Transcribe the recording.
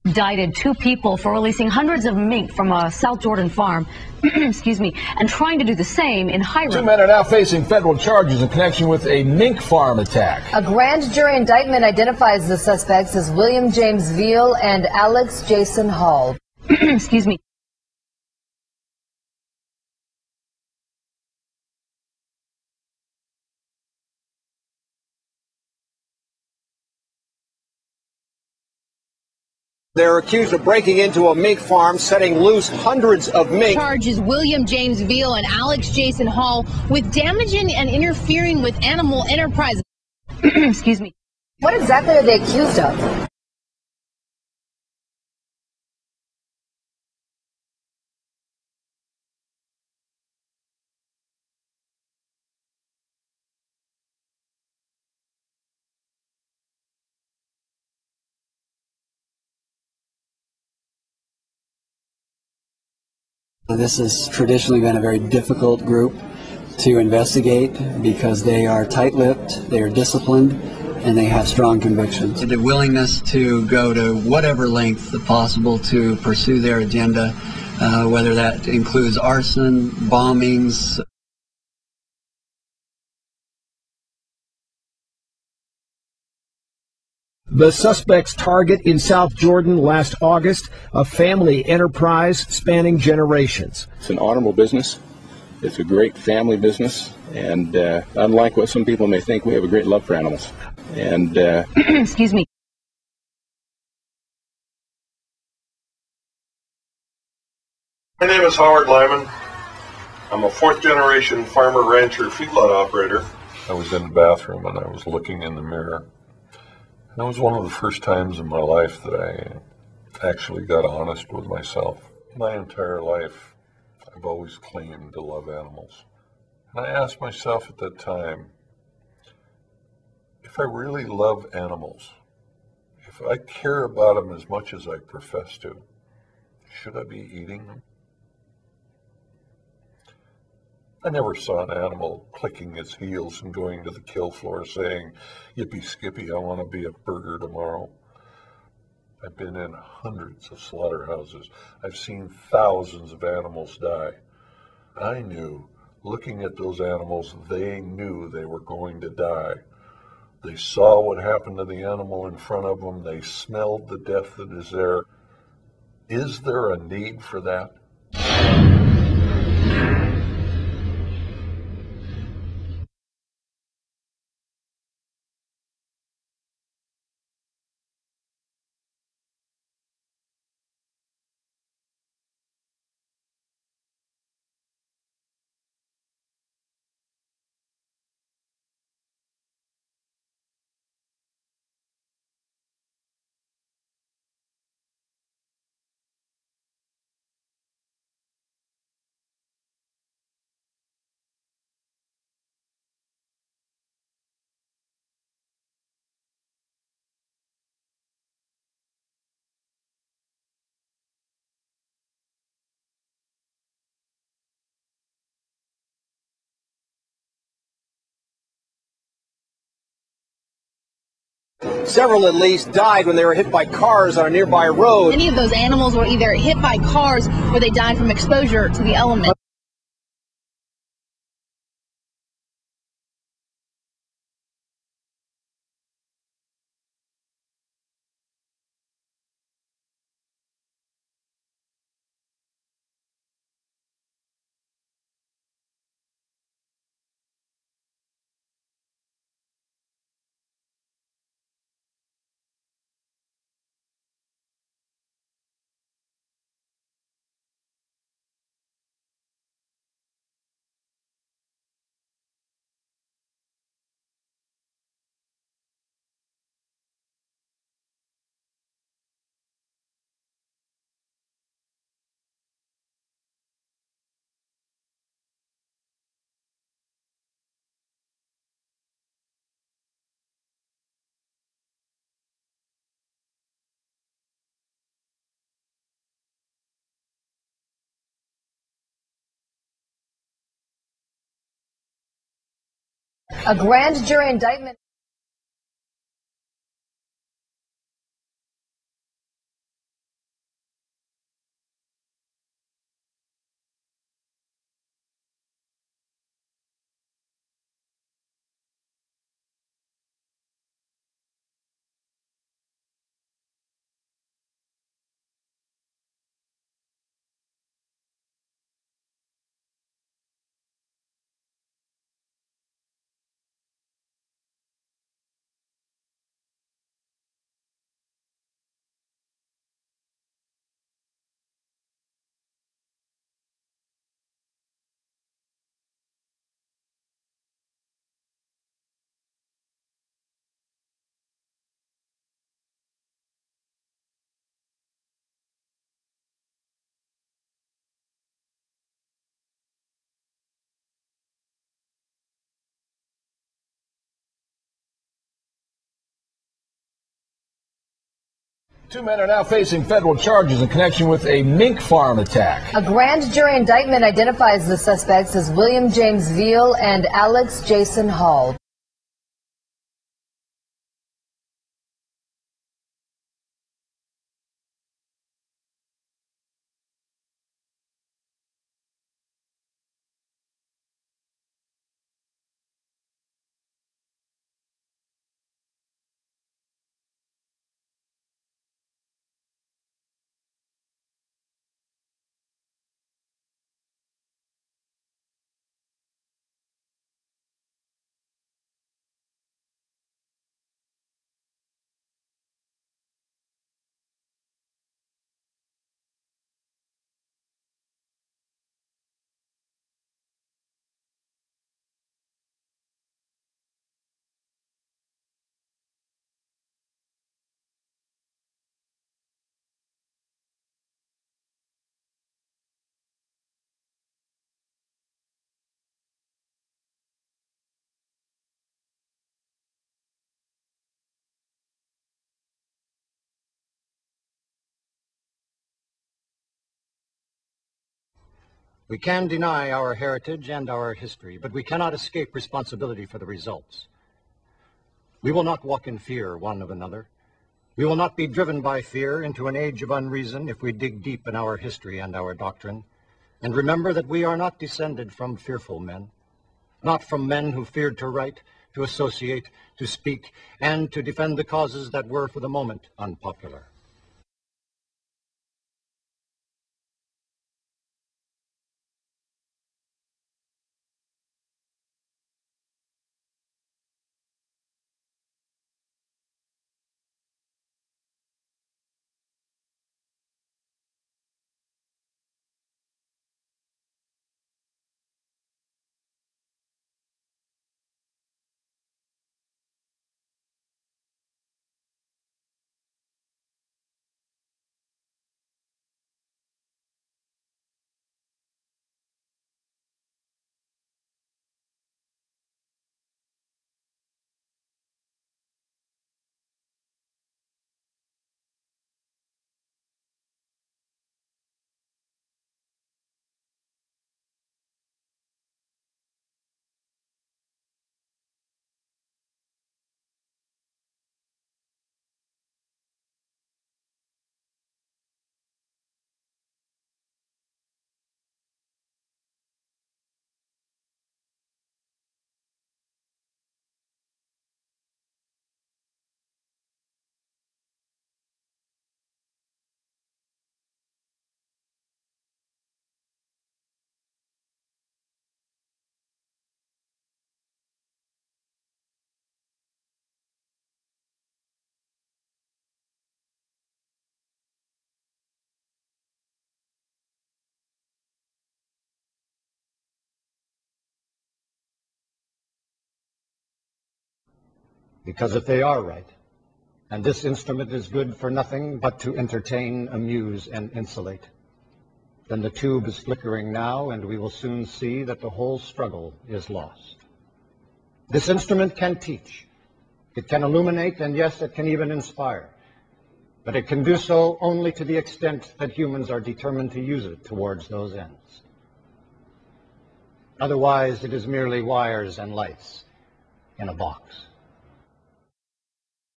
Indicted 2 people for releasing hundreds of mink from a South Jordan farm, excuse me, and trying to do the same in Hiram. 2 men are now facing federal charges in connection with a mink farm attack. A grand jury indictment identifies the suspects as William James Veal and Alex Jason Hall. Excuse me. They're accused of breaking into a mink farm, setting loose hundreds of mink. Charges William James Veal and Alex Jason Hall with damaging and interfering with animal enterprise. Excuse me. What exactly are they accused of? This has traditionally been a very difficult group to investigate because they are tight-lipped, they are disciplined, and they have strong convictions. The willingness to go to whatever length possible to pursue their agenda, whether that includes arson, bombings. The suspect's target in South Jordan last August, a family enterprise spanning generations. It's an honorable business. It's a great family business. And unlike what some people may think, we have a great love for animals. And Excuse me. My name is Howard Lyman. I'm a 4th-generation farmer-rancher feedlot operator. I was in the bathroom and I was looking in the mirror. That was one of the first times in my life that I actually got honest with myself. My entire life, I've always claimed to love animals. And I asked myself at that time, if I really love animals, if I care about them as much as I profess to, should I be eating them? I never saw an animal clicking its heels and going to the kill floor saying, "Yippee skippy, I want to be a burger tomorrow." I've been in hundreds of slaughterhouses. I've seen thousands of animals die. I knew, looking at those animals, they knew they were going to die. They saw what happened to the animal in front of them. They smelled the death that is there. Is there a need for that? Several at least died when they were hit by cars on a nearby road. Many of those animals were either hit by cars or they died from exposure to the elements. A grand jury indictment. Two men are now facing federal charges in connection with a mink farm attack. A grand jury indictment identifies the suspects as William James Veal and Alex Jason Hall. We can deny our heritage and our history, but we cannot escape responsibility for the results. We will not walk in fear one of another. We will not be driven by fear into an age of unreason if we dig deep in our history and our doctrine, and remember that we are not descended from fearful men, not from men who feared to write, to associate, to speak, and to defend the causes that were for the moment unpopular. Because if they are right, and this instrument is good for nothing but to entertain, amuse, and insulate, then the tube is flickering now, and we will soon see that the whole struggle is lost. This instrument can teach, it can illuminate, and yes, it can even inspire, but it can do so only to the extent that humans are determined to use it towards those ends. Otherwise, it is merely wires and lights in a box.